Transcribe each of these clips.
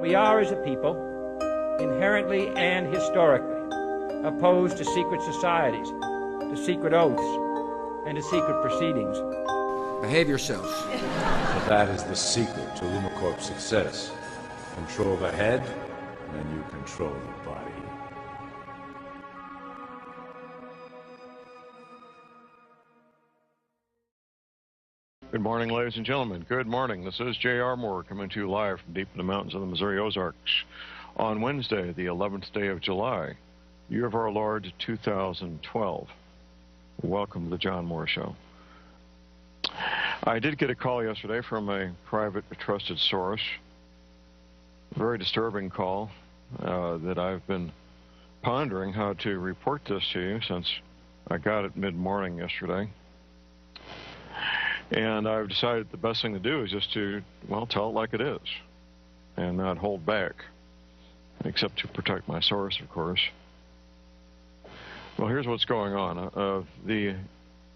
We are, as a people, inherently and historically opposed to secret societies, to secret oaths, and to secret proceedings. Behave yourselves. But that is the secret to LumaCorp's success. Control the head, and you control the body. Good morning, ladies and gentlemen. Good morning. This is J.R. Moore coming to you live from deep in the mountains of the Missouri Ozarks on Wednesday, the 11th day of July, year of our Lord 2012. Welcome to the John Moore Show. I did get a call yesterday from a private, trusted source. Very disturbing call that I've been pondering how to report this to you since I got it mid-morning yesterday. And I've decided the best thing to do is just to, well, tell it like it is and not hold back, except to protect my source, of course. Well, here's what's going on. The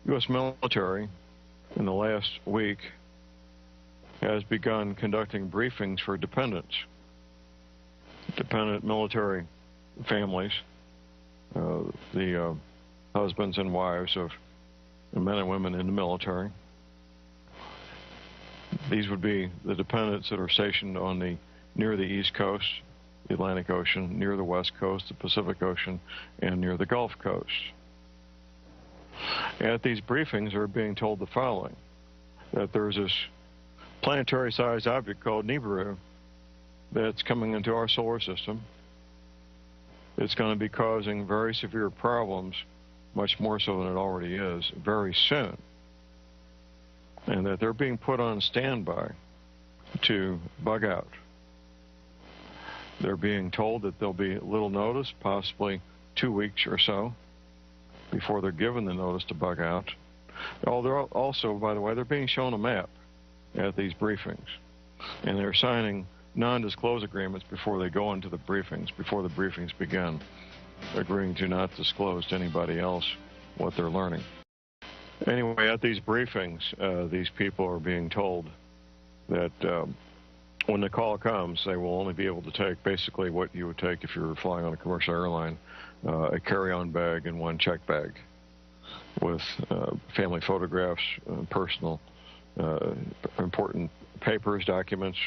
U.S. military in the last week has begun conducting briefings for dependent military families, the husbands and wives of men and women in the military. These would be the dependents that are stationed on near the East Coast, the Atlantic Ocean, near the West Coast, the Pacific Ocean, and near the Gulf Coast. At these briefings, they're being told the following, that there's this planetary-sized object called Nibiru that's coming into our solar system. It's going to be causing very severe problems, much more so than it already is, very soon. And that they're being put on standby to bug out. They're being told that there'll be little notice, possibly 2 weeks or so, before they're given the notice to bug out. Oh, they're also, by the way, they're being shown a map at these briefings. And they're signing non-disclose agreements before they go into the briefings, before the briefings begin, agreeing to not disclose to anybody else what they're learning. Anyway, at these briefings, these people are being told that when the call comes, they will only be able to take basically what you would take if you were flying on a commercial airline, a carry-on bag and one check bag with family photographs, personal, important papers, documents,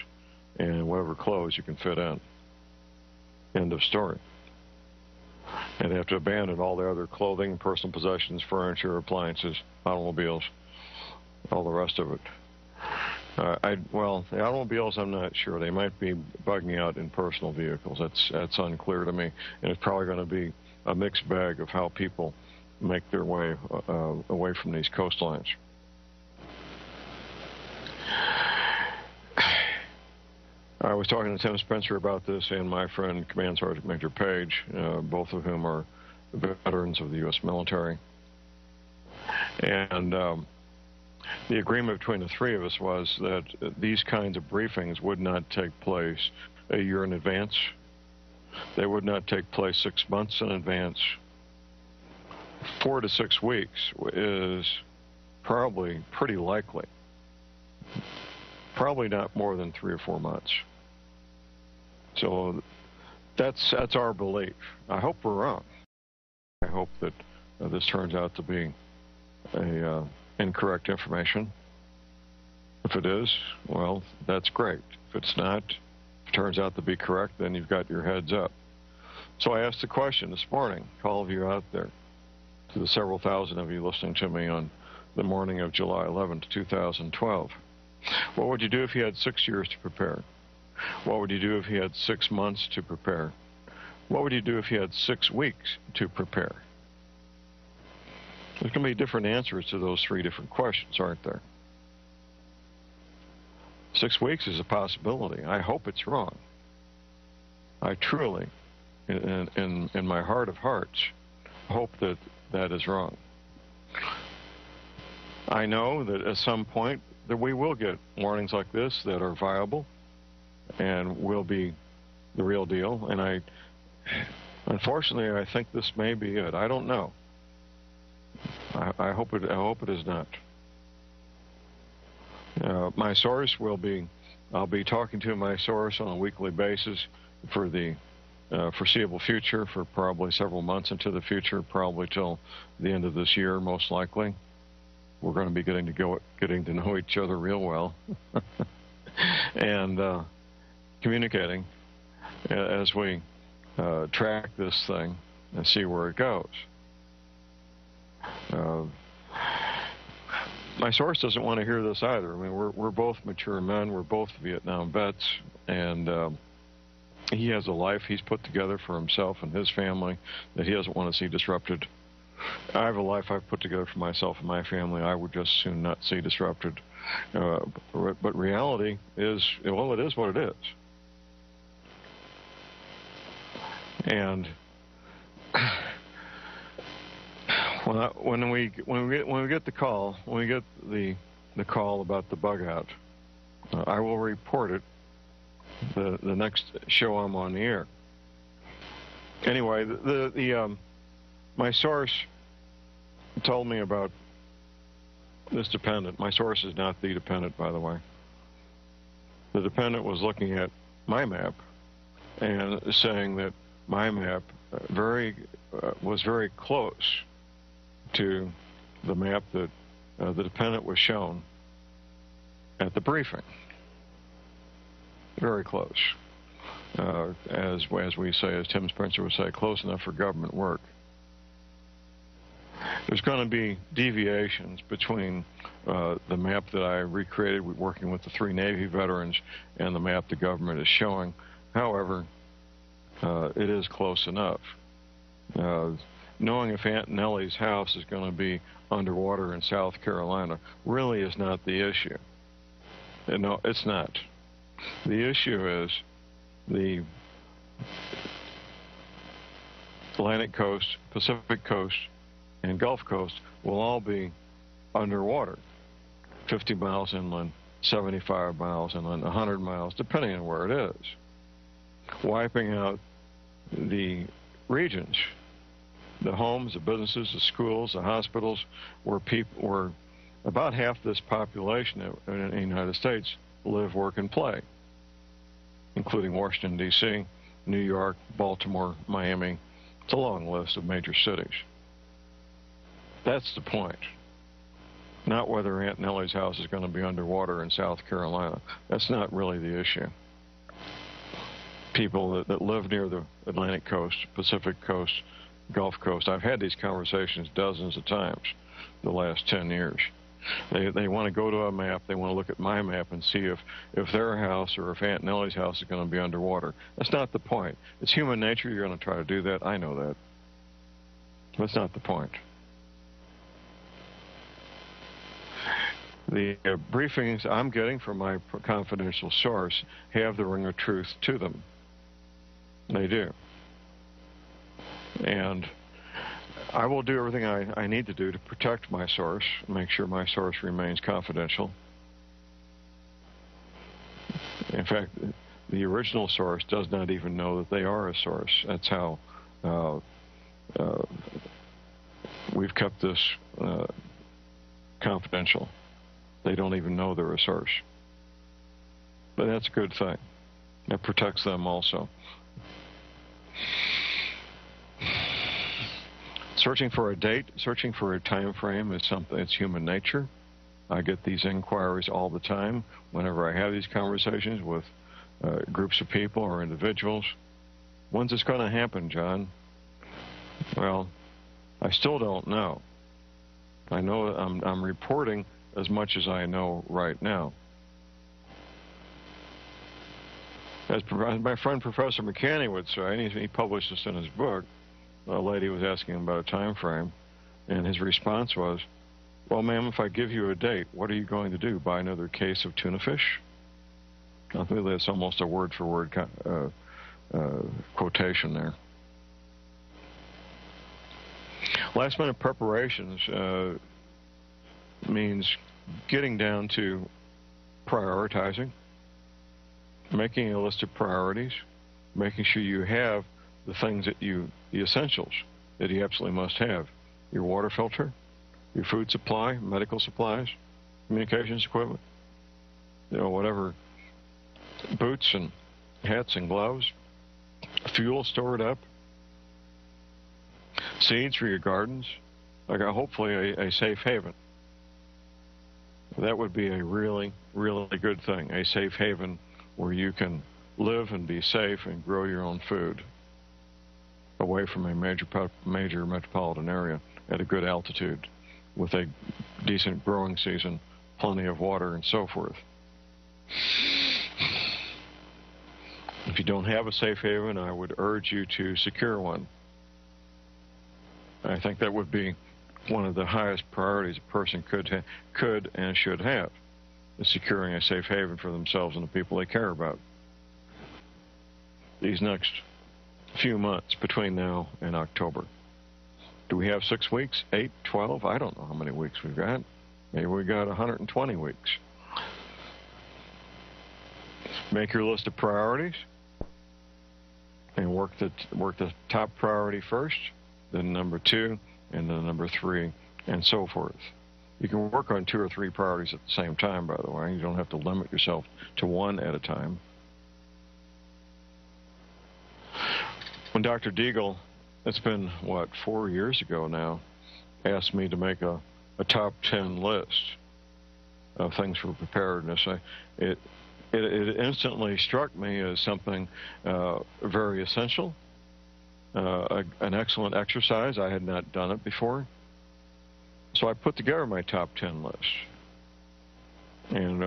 and whatever clothes you can fit in. End of story. And they have to abandon all their other clothing, personal possessions, furniture, appliances, automobiles, all the rest of it. Well, the automobiles, I'm not sure. They might be bugging out in personal vehicles. That's unclear to me. And it's probably going to be a mixed bag of how people make their way away from these coastlines. I was talking to Tim Spıtzer about this and my friend Command Sergeant Major Page, both of whom are veterans of the U.S. military. And the agreement between the three of us was that these kinds of briefings would not take place a year in advance. They would not take place 6 months in advance. 4 to 6 weeks is probably pretty likely. Probably not more than 3 or 4 months. So that's our belief. I hope we're wrong. I hope that this turns out to be incorrect information. If it is, well, that's great. If it's not, if it turns out to be correct, then you've got your heads up. So I asked the question this morning to all of you out there, to the several thousand of you listening to me on the morning of July 11th, 2012. What would you do if you had 6 years to prepare? What would you do if you had 6 months to prepare? What would you do if you had 6 weeks to prepare? There's going to be different answers to those 3 different questions, aren't there? 6 weeks is a possibility. I hope it's wrong. I truly, in my heart of hearts, hope that that is wrong. I know that at some point that we will get warnings like this that are viable and will be the real deal. And unfortunately, I think this may be it. I don't know. I hope it is not. My source will be I'll be talking to my source on a weekly basis for the foreseeable future, for probably several months into the future, probably till the end of this year, most likely. We're going to be getting to know each other real well and communicating as we track this thing and see where it goes. My source doesn't want to hear this either. I mean, we're both mature men. We're both Vietnam vets, and he has a life he's put together for himself and his family that he doesn't want to see disrupted. I have a life I've put together for myself and my family I would just soon not see disrupted. But reality is, well, it is what it is. And when we get the call about the bug out, I will report it the next show I'm on the air. Anyway, my source told me about this dependent. My source is not the dependent, by the way. The dependent was looking at my map and saying that my map was very close to the map that the dependent was shown at the briefing. Very close. As we say, as Tim Spıtzer would say, close enough for government work. There's going to be deviations between the map that I recreated working with the 3 Navy veterans and the map the government is showing. However, it is close enough. Knowing if Aunt Nellie's house is going to be underwater in South Carolina really is not the issue. No, it's not. The issue is the Atlantic coast, Pacific coast, and Gulf Coast will all be underwater, 50 miles inland, 75 miles inland, 100 miles, depending on where it is, wiping out the regions, the homes, the businesses, the schools, the hospitals, where about half this population in the United States live, work, and play, including Washington, D.C., New York, Baltimore, Miami. It's a long list of major cities. That's the point. Not whether Aunt Nellie's house is going to be underwater in South Carolina. That's not really the issue. People that live near the Atlantic coast, Pacific coast, Gulf Coast, I've had these conversations dozens of times the last 10 years. They want to go to a map, they want to look at my map and see if their house or if Aunt Nellie's house is going to be underwater. That's not the point. It's human nature, you're going to try to do that, I know that. That's not the point. The briefings I'm getting from my confidential source have the ring of truth to them. They do. And I will do everything I need to do to protect my source, make sure my source remains confidential. In fact, the original source does not even know that they are a source. That's how we've kept this confidential. They don't even know they're a source. But that's a good thing. That protects them also. Searching for a date, searching for a time frame is something, it's human nature. I get these inquiries all the time whenever I have these conversations with groups of people or individuals. When's this going to happen, John? Well, I still don't know. I know I'm reporting as much as I know right now. As my friend Professor McCanney would say, and he published this in his book, a lady was asking him about a time frame, and his response was, well, ma'am, if I give you a date, what are you going to do? Buy another case of tuna fish? I think that's almost a word-for-word quotation there. Last-minute preparations means getting down to prioritizing, making a list of priorities, making sure you have the things that the essentials that you absolutely must have. Your water filter, your food supply, medical supplies, communications equipment, whatever boots and hats and gloves, fuel stored up, seeds for your gardens, like hopefully a safe haven. That would be a really, really good thing, a safe haven where you can live and be safe and grow your own food away from a major metropolitan area at a good altitude with a decent growing season, plenty of water, and so forth. If you don't have a safe haven, I would urge you to secure one. I think that would be one of the highest priorities a person could and should have, is securing a safe haven for themselves and the people they care about. These next few months between now and October. Do we have 6 weeks, 8, 12? I don't know how many weeks we've got. Maybe we got 120 weeks. Make your list of priorities and work the top priority first, then number 2, and then number 3, and so forth. You can work on 2 or 3 priorities at the same time, by the way. You don't have to limit yourself to one at a time. When Dr. Deagle, it's been, 4 years ago now, asked me to make a top 10 list of things for preparedness, it instantly struck me as something very essential, an excellent exercise. I had not done it before. So I put together my top 10 list. And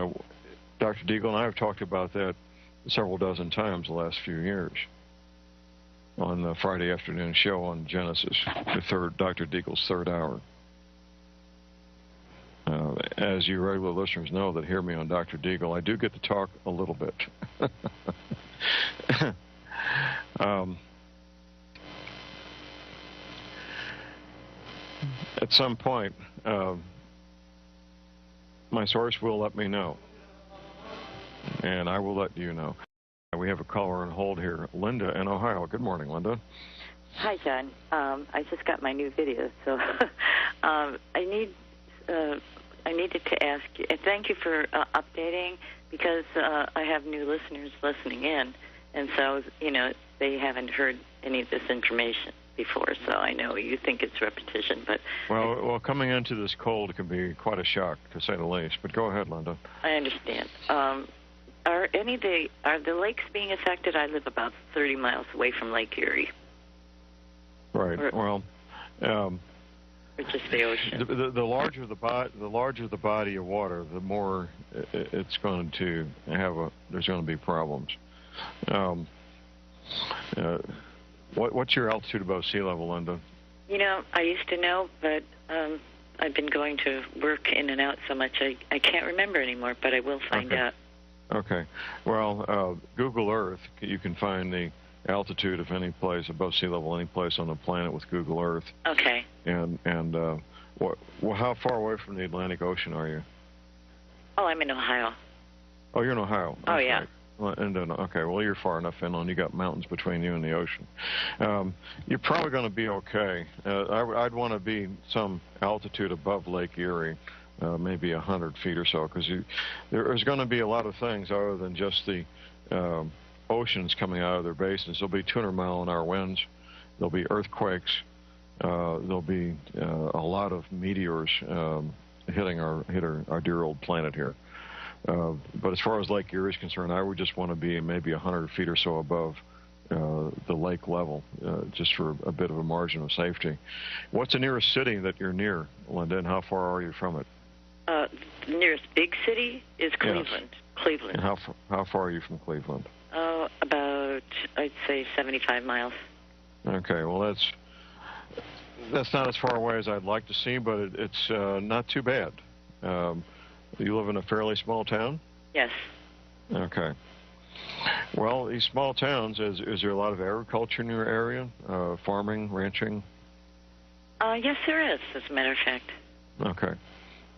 Dr. Deagle and I have talked about that several dozen times the last few years on the Friday afternoon show on Genesis, Dr. Deagle's third hour. As you regular listeners know that hear me on Dr. Deagle, I do get to talk a little bit. At some point, my source will let me know, and I will let you know. We have a caller on hold here, Linda in Ohio. Good morning, Linda. Hi, John. I just got my new video, so I needed to ask you, and thank you for updating, because I have new listeners listening in, and so, they haven't heard any of this information before, so I know you think it's repetition, but... Well, coming into this cold can be quite a shock, to say the least, but go ahead, Linda. I understand. Are the lakes being affected? I live about 30 miles away from Lake Erie. Right, or just the ocean. The larger the body of water, the more it's going to there's going to be problems. What's your altitude above sea level, Linda? I used to know, but I've been going to work in and out so much I can't remember anymore, but I will find out. Okay. Well, Google Earth, you can find the altitude of any place above sea level, any place on the planet with Google Earth. Okay. And how far away from the Atlantic Ocean are you? Oh, I'm in Ohio. Oh, you're in Ohio. Oh, yeah. Right. Okay, well, you're far enough inland. You got mountains between you and the ocean. You're probably going to be okay. I'd want to be some altitude above Lake Erie, maybe 100 feet or so, because there's going to be a lot of things other than just the oceans coming out of their basins. There'll be 200-mile-an-hour winds. There'll be earthquakes. There'll be a lot of meteors hitting our dear old planet here. But as far as Lake Erie is concerned, I would just want to be maybe 100 feet or so above the lake level, just for a bit of a margin of safety. What's the nearest city that you're near, Linda, and how far are you from it? The nearest big city is Cleveland. Yes. Cleveland. And how far are you from Cleveland? Oh, about, I'd say 75 miles. Okay, well, that's not as far away as I'd like to see, but it's not too bad. You live in a fairly small town? Yes. Okay. Well, these small towns, is there a lot of agriculture in your area? Farming, ranching? Yes, there is, as a matter of fact. Okay.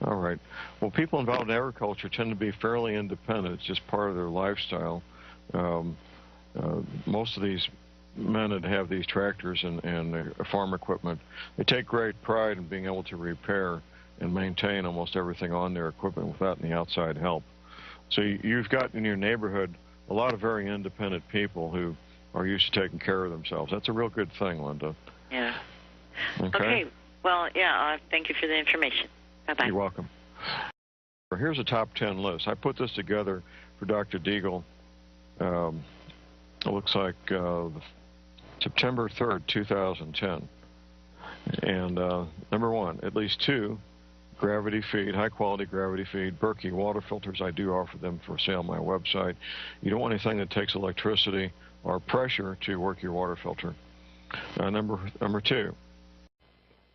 All right. Well, people involved in agriculture tend to be fairly independent. It's just part of their lifestyle. Most of these men that have these tractors and farm equipment, they take great pride in being able to repair and maintain almost everything on their equipment without any outside help. So you've got in your neighborhood a lot of very independent people who are used to taking care of themselves. That's a real good thing, Linda. Yeah. Okay. Well, yeah, thank you for the information. Bye-bye. You're welcome. Here's a top 10 list. I put this together for Dr. Deagle. It looks like September 3rd, 2010. And number one, at least 2 gravity feed, high-quality gravity feed, Berkey water filters. I do offer them for sale on my website. You don't want anything that takes electricity or pressure to work your water filter. Number 2,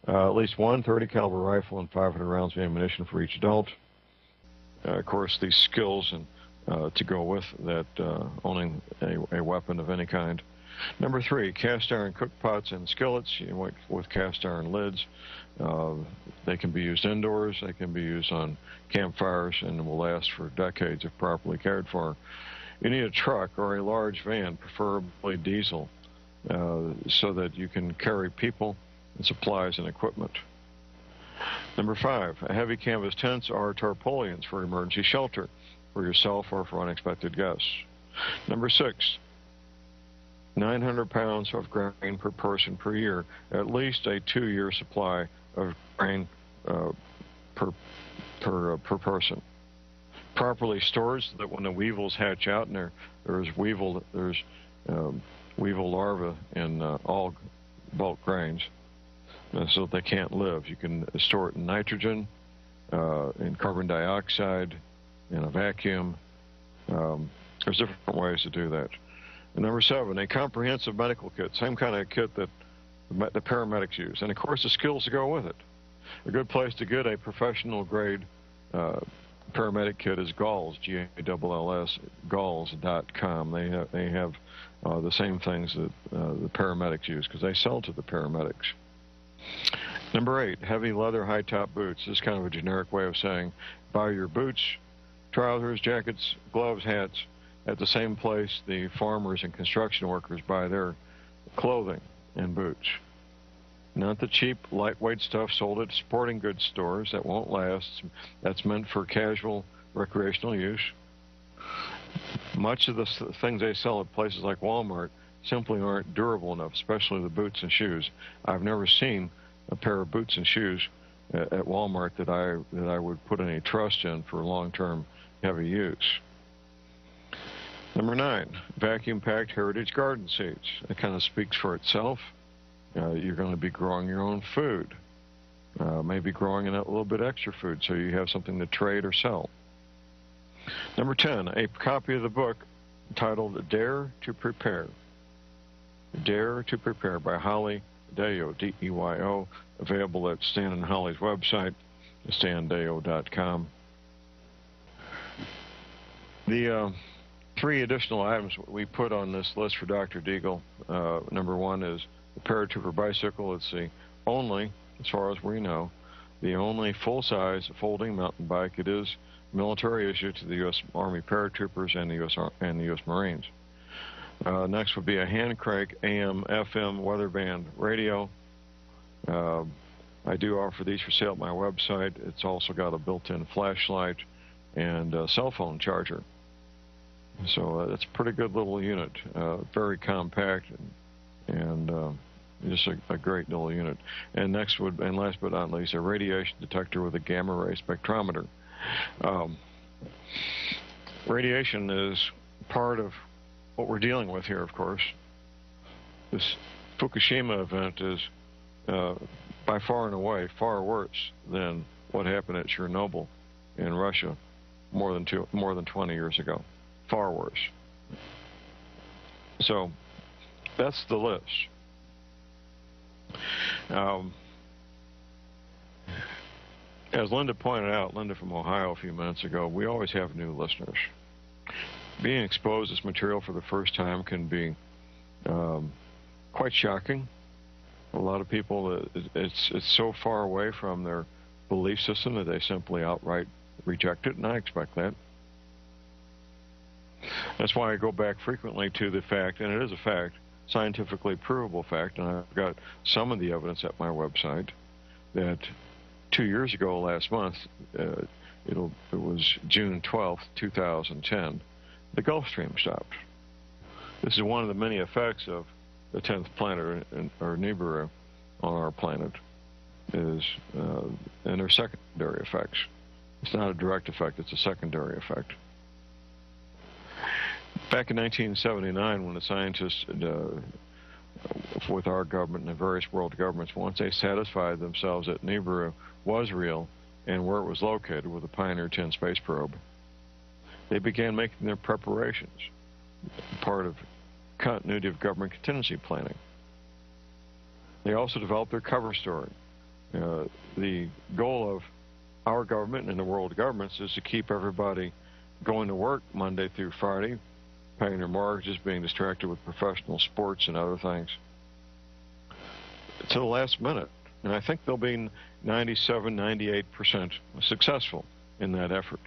at least one 30 caliber rifle and 500 rounds of ammunition for each adult. Of course, these skills and to go with that, owning a weapon of any kind. Number 3, cast iron cook pots and skillets with cast iron lids. They can be used indoors. They can be used on campfires and will last for decades if properly cared for. You need a truck or a large van, preferably diesel, so that you can carry people and supplies and equipment. Number 5, heavy canvas tents or tarpaulins for emergency shelter for yourself or for unexpected guests. Number 6, 900 pounds of grain per person per year, at least a 2-year supply of grain per person. Properly stored so that when the weevils hatch out, and there's weevil larvae in all bulk grains, so they can't live. You can store it in nitrogen, in carbon dioxide, in a vacuum. There's different ways to do that. And number 7, a comprehensive medical kit, same kind of kit that the paramedics use. And, of course, the skills to go with it. A good place to get a professional-grade paramedic kit is Galls, Galls, Galls.com. They have the same things that the paramedics use because they sell to the paramedics. Number 8, heavy leather high-top boots. This is kind of a generic way of saying buy your boots, trousers, jackets, gloves, hats at the same place the farmers and construction workers buy their clothing and boots. Not the cheap, lightweight stuff sold at sporting goods stores that won't last. That's meant for casual, recreational use. Much of the things they sell at places like Walmart simply aren't durable enough, especially the boots and shoes. I've never seen a pair of boots and shoes at Walmart that I would put any trust in for long-term heavy use. Number 9, vacuum-packed heritage garden seeds. It kind of speaks for itself. You're going to be growing your own food, maybe growing in a little bit extra food so you have something to trade or sell. Number 10, a copy of the book titled Dare to Prepare. Dare to Prepare by Holly Deyo, D-E-Y-O, available at Stan and Holly's website, standeyo.com. The 3 additional items we put on this list for Dr. Deagle. Number 1 is the paratrooper bicycle. It's the only, as far as we know, the only full-size folding mountain bike. It is military issue to the U.S. Army paratroopers and the U.S. Marines. Next would be a hand crank AM/FM weather band radio. I do offer these for sale at my website. It's also got a built-in flashlight and a cell phone charger. So it's a pretty good little unit, very compact and just a great little unit. And next would, and last but not least, a radiation detector with a gamma ray spectrometer. Radiation is part of what we're dealing with here, of course. This Fukushima event is by far and away far worse than what happened at Chernobyl in Russia more than 20 years ago. Far worse. So that's the list. As Linda pointed out, Linda from Ohio a few minutes ago, we always have new listeners. Being exposed to this material for the first time can be quite shocking. A lot of people, it's so far away from their belief system that they simply outright reject it, and I expect that. That's why I go back frequently to the fact, and it is a fact, scientifically provable fact, and I've got some of the evidence at my website, that 2 years ago, last month, it was June 12th, 2010, the Gulf Stream stopped. This is one of the many effects of the 10th planet, or Nibiru, on our planet, and they're secondary effects. It's not a direct effect, it's a secondary effect. Back in 1979, when the scientists, with our government and the various world governments, once they satisfied themselves that Nibiru was real and where it was located with the Pioneer 10 space probe, they began making their preparations, part of continuity of government contingency planning. They also developed their cover story. The goal of our government and the world governments is to keep everybody going to work Monday through Friday, paying their mortgages, being distracted with professional sports and other things, to the last minute. And I think they'll be 97, 98% successful in that effort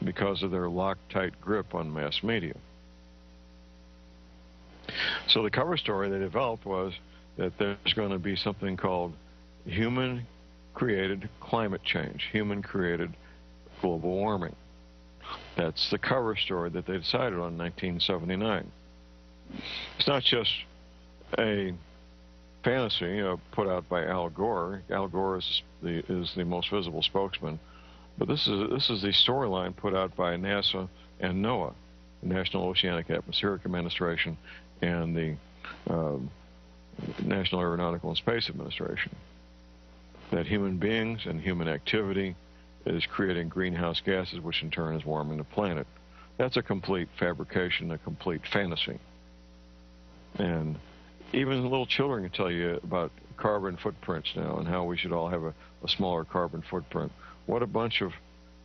because of their Loctite grip on mass media. So the cover story they developed was that there's going to be something called human-created climate change, human-created global warming. That's the cover story that they decided on in 1979. It's not just a fantasy put out by Al Gore. Al Gore is the most visible spokesman. But this is the storyline put out by NASA and NOAA, the National Oceanic Atmospheric Administration, and the National Aeronautical and Space Administration, that human beings and human activity is creating greenhouse gases, which in turn is warming the planet. That's a complete fabrication, a complete fantasy. And even little children can tell you about carbon footprints now and how we should all have a smaller carbon footprint. What a bunch of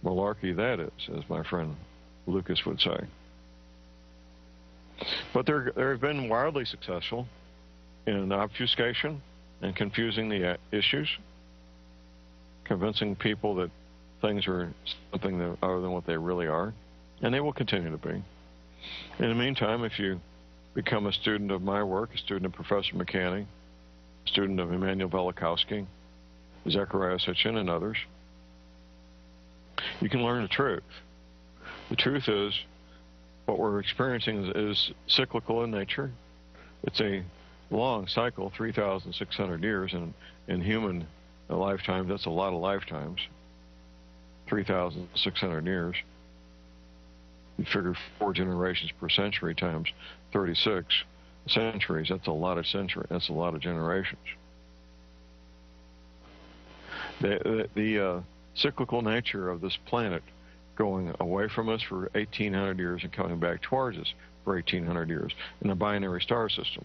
malarkey that is, as my friend Lucas would say. But they've been wildly successful in obfuscation and confusing the issues, convincing people that things are something other than what they really are, and they will continue to be. In the meantime, if you become a student of my work, a student of Professor McCanny, a student of Immanuel Velikovsky, Zechariah Sitchin, and others, you can learn the truth. The truth is, what we're experiencing is cyclical in nature. It's a long cycle, 3,600 years, and in human lifetimes, that's a lot of lifetimes, 3,600 years. You figure 4 generations per century times 36 centuries, that's a lot of centuries, that's a lot of generations. The cyclical nature of this planet going away from us for 1,800 years and coming back towards us for 1,800 years in the binary star system.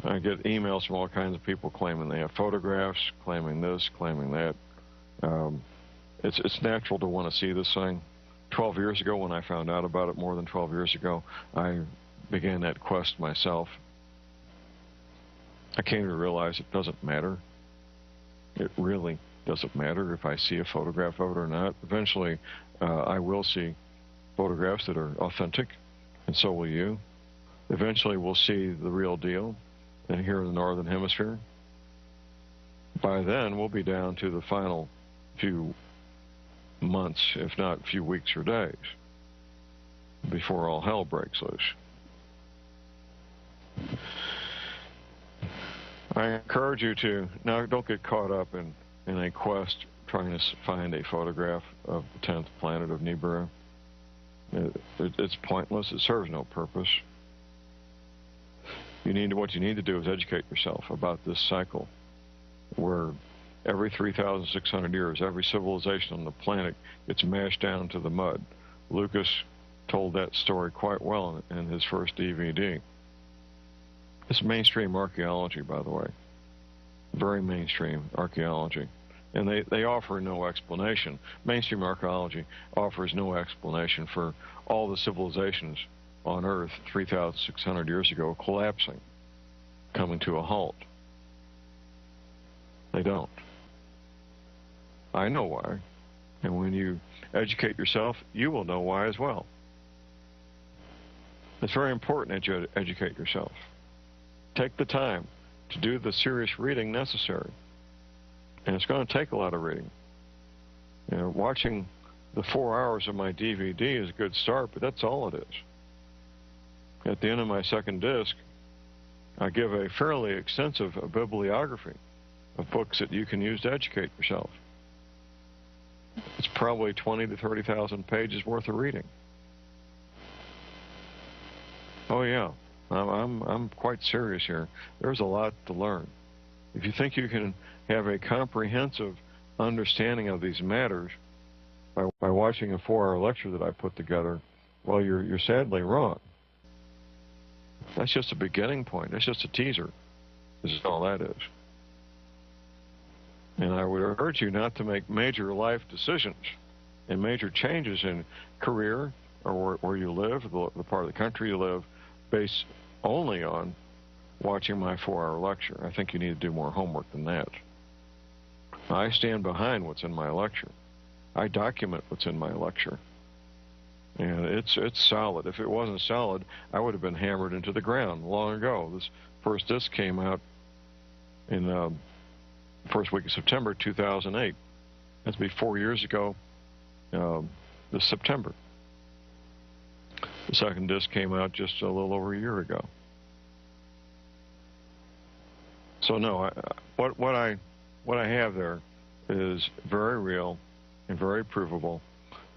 I get emails from all kinds of people claiming they have photographs, claiming this, claiming that. It's natural to want to see this thing. 12 years ago, when I found out about it, more than 12 years ago, I began that quest myself. I came to realize it doesn't matter. It really doesn't matter if I see a photograph of it or not. Eventually, I will see photographs that are authentic, and so will you. Eventually, we'll see the real deal, and here in the Northern Hemisphere. By then, we'll be down to the final few months, if not few weeks or days, before all hell breaks loose. I encourage you to, now don't get caught up in a quest trying to find a photograph of the 10th planet of Nibiru. It's pointless. It serves no purpose. What you need to do is educate yourself about this cycle where every 3,600 years, every civilization on the planet gets mashed down to the mud. Lucas told that story quite well in his first DVD. It's mainstream archaeology, by the way. Very mainstream archaeology. And they offer no explanation. Mainstream archaeology offers no explanation for all the civilizations on Earth 3,600 years ago collapsing, coming to a halt. They don't. I know why. And when you educate yourself, you will know why as well. It's very important that you educate yourself. Take the time to do the serious reading necessary. And it's going to take a lot of reading. You know, watching the 4 hours of my DVD is a good start, but that's all it is. At the end of my second disc, I give a fairly extensive bibliography of books that you can use to educate yourself. It's probably 20 to 30,000 pages worth of reading. Oh yeah, I'm quite serious here. There's a lot to learn. If you think you can have a comprehensive understanding of these matters by watching a 4-hour lecture that I put together, well, you're sadly wrong. That's just a beginning point. That's just a teaser. This is all that is. And I would urge you not to make major life decisions and major changes in career or where you live, the part of the country you live, based only on watching my 4-hour lecture. I think you need to do more homework than that. I stand behind what's in my lecture. I document what's in my lecture. And it's solid. If it wasn't solid, I would have been hammered into the ground long ago. This first disc came out in the first week of September 2008. That's be 4 years ago this September. The second disc came out just a little over a year ago. So no, what I have there is very real and very provable.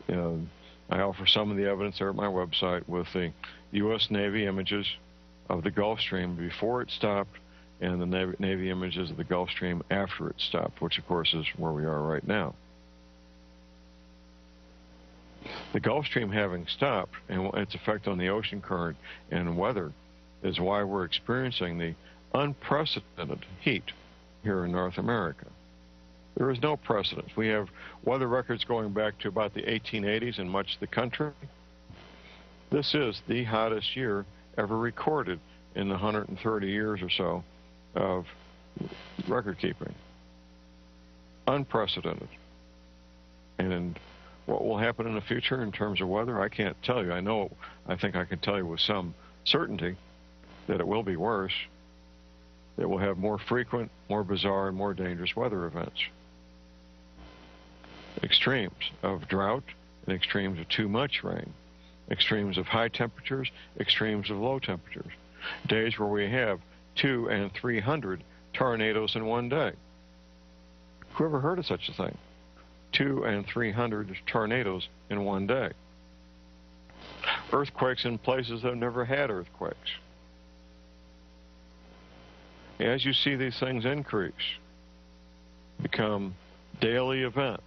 I offer some of the evidence there at my website with the U.S. Navy images of the Gulf Stream before it stopped and the Navy images of the Gulf Stream after it stopped, which of course is where we are right now. The Gulf Stream having stopped and its effect on the ocean current and weather is why we're experiencing the unprecedented heat here in North America. There is no precedent. We have weather records going back to about the 1880s in much of the country. This is the hottest year ever recorded in the 130 years or so of record keeping. Unprecedented. And what will happen in the future in terms of weather, I can't tell you. I think I can tell you with some certainty that it will be worse. It will have more frequent, more bizarre, and more dangerous weather events. Extremes of drought and extremes of too much rain. Extremes of high temperatures, extremes of low temperatures. Days where we have 200 and 300 tornadoes in one day. Who ever heard of such a thing? 200 and 300 tornadoes in one day. Earthquakes in places that have never had earthquakes. As you see these things increase, become daily events,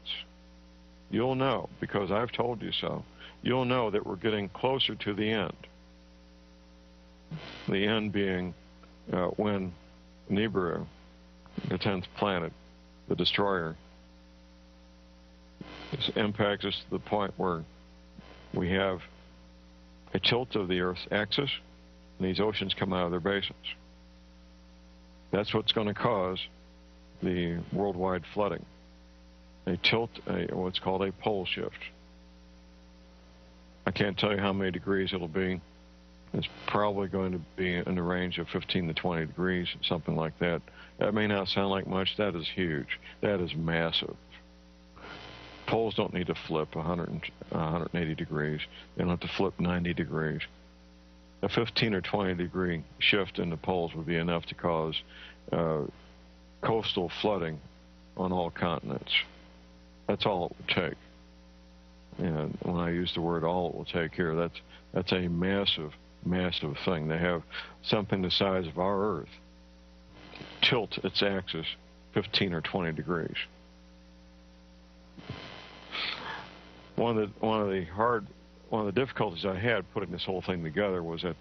you'll know, because I've told you so, you'll know that we're getting closer to the end. The end being when Nibiru, the 10th planet, the destroyer, impacts us to the point where we have a tilt of the Earth's axis, and these oceans come out of their basins. That's what's going to cause the worldwide flooding. A tilt, what's called a pole shift. I can't tell you how many degrees it'll be. It's probably going to be in the range of 15 to 20 degrees, something like that. That may not sound like much. That is huge. That is massive. Poles don't need to flip 180 degrees. They don't have to flip 90 degrees. A 15 or 20 degree shift in the poles would be enough to cause coastal flooding on all continents. That's all it would take. And when I use the word all it will take here, that's a massive, massive thing. They have something the size of our Earth tilt its axis 15 or 20 degrees. One of the difficulties I had putting this whole thing together was that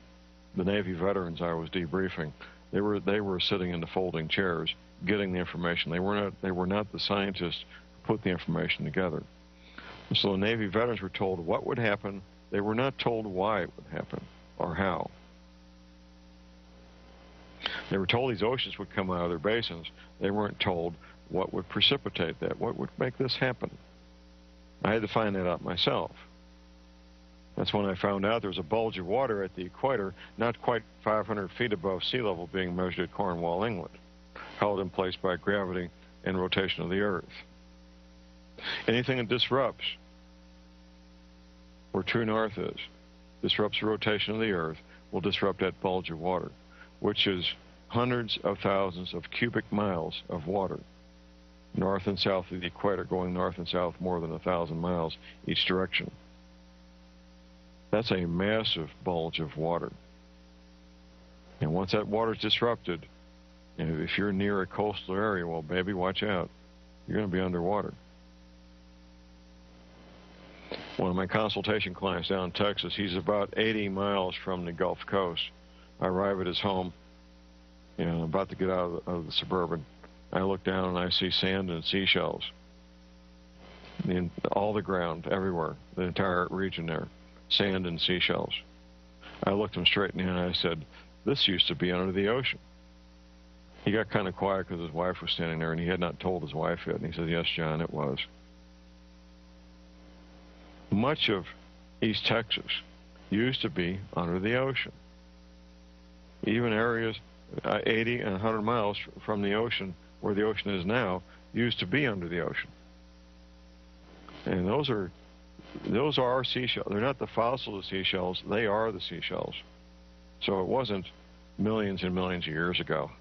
the Navy veterans I was debriefing, they were sitting in the folding chairs getting the information. They were not the scientists who put the information together. So the Navy veterans were told what would happen. They were not told why it would happen or how. They were told these oceans would come out of their basins. They weren't told what would precipitate that, what would make this happen. I had to find that out myself. That's when I found out there was a bulge of water at the equator, not quite 500 feet above sea level, being measured at Cornwall, England, held in place by gravity and rotation of the Earth. Anything that disrupts where true north is, disrupts the rotation of the Earth, will disrupt that bulge of water, which is hundreds of thousands of cubic miles of water, north and south of the equator, going north and south more than 1,000 miles each direction. That's a massive bulge of water. And once that water is disrupted, if you're near a coastal area, well, baby, watch out. You're going to be underwater. One of my consultation clients down in Texas, he's about 80 miles from the Gulf Coast. I arrive at his home, I'm about to get out of the Suburban. I look down and I see sand and seashells. All the ground, everywhere, the entire region there, sand and seashells. I looked him straight in the eye and I said, this used to be under the ocean. He got kind of quiet because his wife was standing there, and he had not told his wife yet. And he said, yes, John, it was. Much of East Texas used to be under the ocean. Even areas 80 and 100 miles from the ocean, where the ocean is now, used to be under the ocean. And those are seashells. They're not the fossil of seashells. They are the seashells. So it wasn't millions and millions of years ago.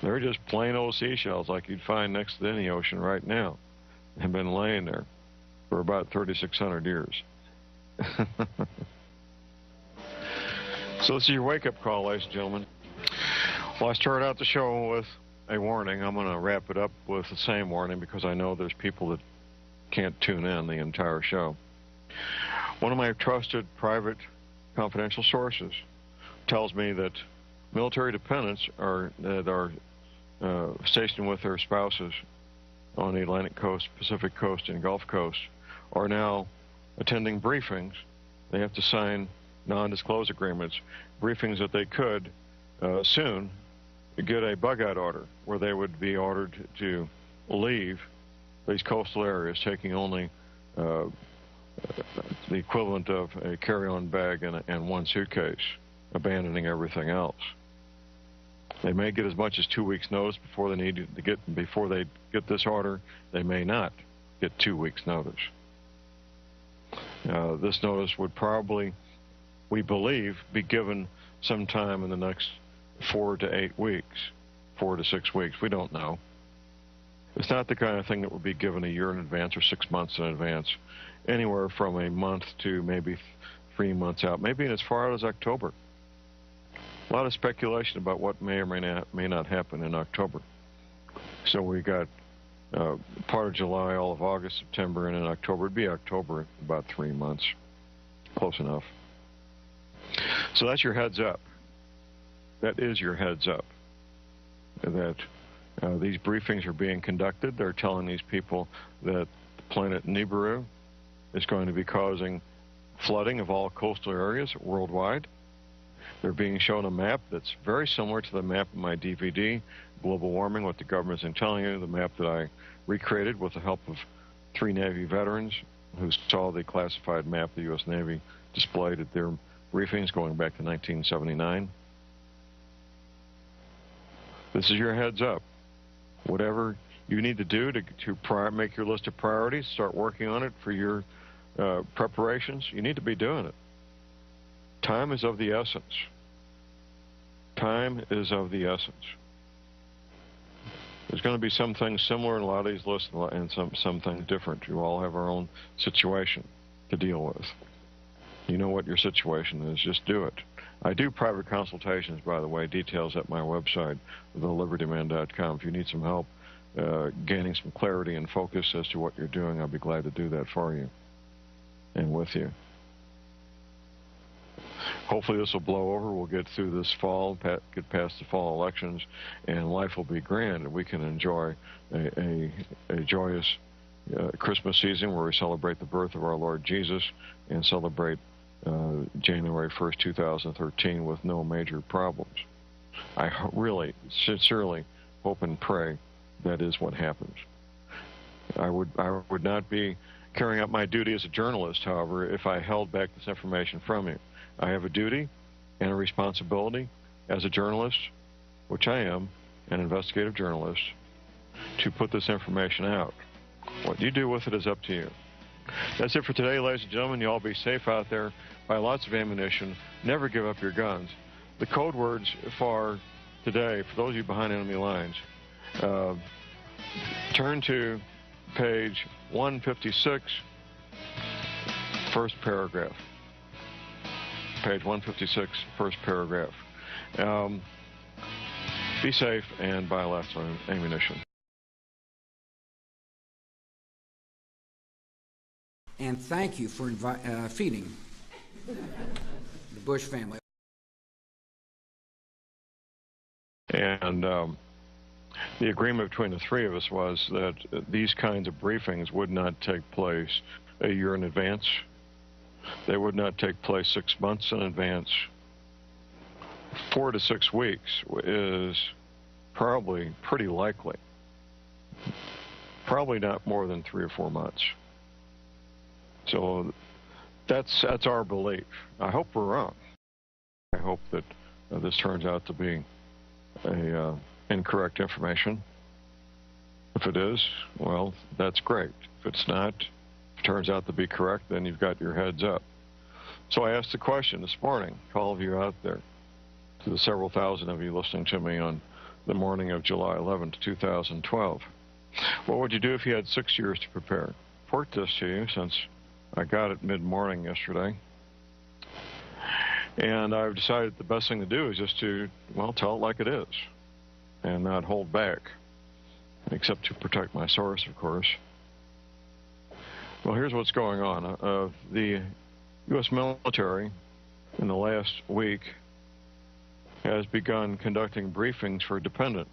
They're just plain old seashells like you'd find next to any ocean right now. Have been laying there for about 3,600 years. So this is your wake-up call, ladies and gentlemen. Well, I started out the show with a warning. I'm going to wrap it up with the same warning because I know there's people that can't tune in the entire show. One of my trusted private confidential sources tells me that military dependents that are stationed with their spouses on the Atlantic coast, Pacific coast, and Gulf coast are now attending briefings. They have to sign non-disclosure agreements, briefings that they could soon get a bug-out order where they would be ordered to leave these coastal areas, taking only the equivalent of a carry-on bag and one suitcase, abandoning everything else. They may get as much as 2 weeks' notice before they get this order. They may not get 2 weeks' notice. This notice would probably, we believe, be given sometime in the next 4 to 8 weeks, 4 to 6 weeks. We don't know. It's not the kind of thing that would be given a year in advance or 6 months in advance. Anywhere from a month to maybe 3 months out, maybe as far out as October. A lot of speculation about what may or may not happen in October. So we got part of July, all of August, September, and in October. It'd be October, about 3 months. Close enough. So that's your heads up. That is your heads up. That these briefings are being conducted. They're telling these people that the planet Nibiru is going to be causing flooding of all coastal areas worldwide. They're being shown a map that's very similar to the map in my DVD, Global Warming, what the government's been telling you, the map that I recreated with the help of 3 Navy veterans who saw the classified map the U.S. Navy displayed at their briefings going back to 1979. This is your heads up. Whatever you need to do to make your list of priorities, start working on it for your preparations, you need to be doing it. Time is of the essence. Time is of the essence. There's going to be some things similar in a lot of these lists and some things different. You all have our own situation to deal with. You know what your situation is. Just do it. I do private consultations, by the way, details at my website, thelibertyman.com. If you need some help gaining some clarity and focus as to what you're doing, I'll be glad to do that for you and with you. Hopefully this will blow over. We'll get through this fall, get past the fall elections, and life will be grand, and we can enjoy a joyous Christmas season where we celebrate the birth of our Lord Jesus and celebrate January 1st, 2013 with no major problems. I really, sincerely hope and pray that is what happens. I would not be carrying out my duty as a journalist, however, if I held back this information from you. I have a duty and a responsibility as a journalist, which I am, an investigative journalist, to put this information out. What you do with it is up to you. That's it for today, ladies and gentlemen. You all be safe out there. Buy lots of ammunition. Never give up your guns. The code words for today, for those of you behind enemy lines, turn to page 156, first paragraph. Page 156, first paragraph. Be safe and buy lots of ammunition. And thank you for feeding the Bush family. And the agreement between the three of us was that these kinds of briefings would not take place a year in advance. They would not take place 6 months in advance. 4 to 6 weeks is probably pretty likely. Probably not more than 3 or 4 months. So that's our belief. I hope we're wrong. I hope that this turns out to be incorrect information. If it is, well, that's great. If it's not, if it turns out to be correct, then you've got your heads up. So I asked the question this morning to all of you out there, to the several thousand of you listening to me on the morning of July 11th, 2012. What would you do if you had 6 years to prepare? Report this to you, since I got it mid-morning yesterday. And I've decided the best thing to do is just to, well, tell it like it is and not hold back, except to protect my source, of course. Well, here's what's going on. The U.S. military in the last week has begun conducting briefings for dependent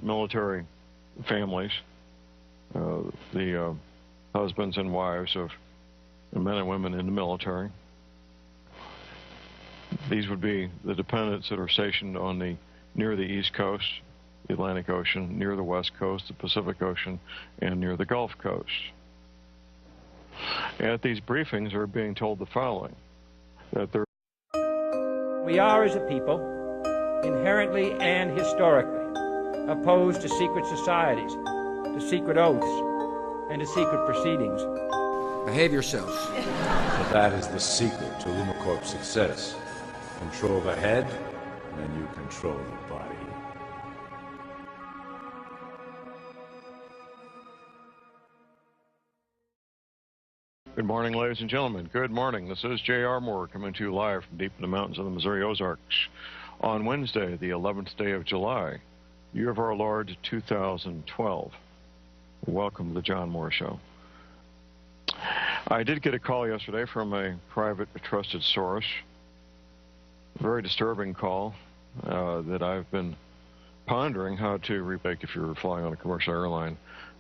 military families, the husbands and wives of the men and women in the military. These would be the dependents that are stationed on near the East Coast, the Atlantic Ocean, near the West Coast, the Pacific Ocean, and near the Gulf Coast. At these briefings, they're being told the following, that they're... We are, as a people, inherently and historically opposed to secret societies, to secret oaths, and to secret proceedings. Behave yourselves. But that is the secret to LumaCorp's success. Control the head, and you control the body. Good morning, ladies and gentlemen. Good morning. This is J.R. Moore coming to you live from deep in the mountains of the Missouri Ozarks on Wednesday, the 11th day of July, year of our Lord 2012. Welcome to the John Moore Show. I did get a call yesterday from a private, trusted source. Very disturbing call that I've been pondering how to remake if you're flying on a commercial airline,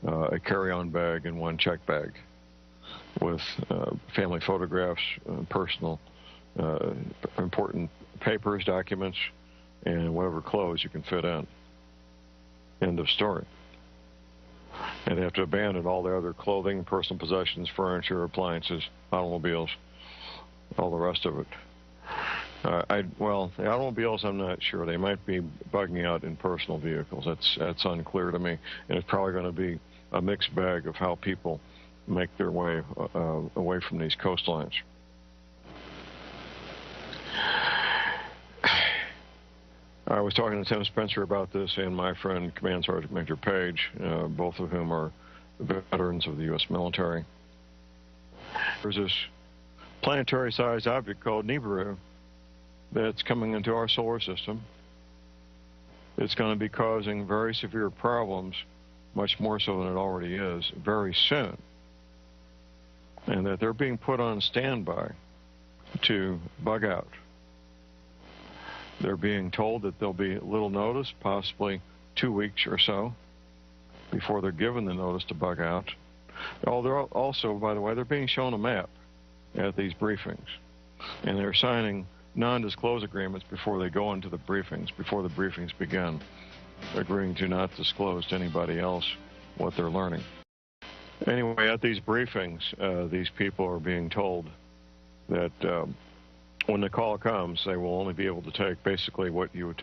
a carry-on bag and one check bag with family photographs, personal, important papers, documents, and whatever clothes you can fit in. End of story. And they have to abandon all their other clothing, personal possessions, furniture, appliances, automobiles, all the rest of it. Well, the automobiles, I'm not sure. They might be bugging out in personal vehicles. That's unclear to me. And it's probably going to be a mixed bag of how people make their way away from these coastlines. I was talking to Tim Spıtzer about this and my friend Command Sergeant Major Page, both of whom are veterans of the U.S. military. There's this planetary-sized object called Nibiru that's coming into our solar system. It's going to be causing very severe problems, much more so than it already is, very soon. And that they're being put on standby to bug out. They're being told that there'll be little notice, possibly 2 weeks or so, before they're given the notice to bug out. Oh, they're also, by the way, they're being shown a map at these briefings. And they're signing non-disclose agreements before they go into the briefings, before the briefings begin, agreeing to not disclose to anybody else what they're learning. Anyway, at these briefings, these people are being told that when the call comes, they will only be able to take basically what you would take.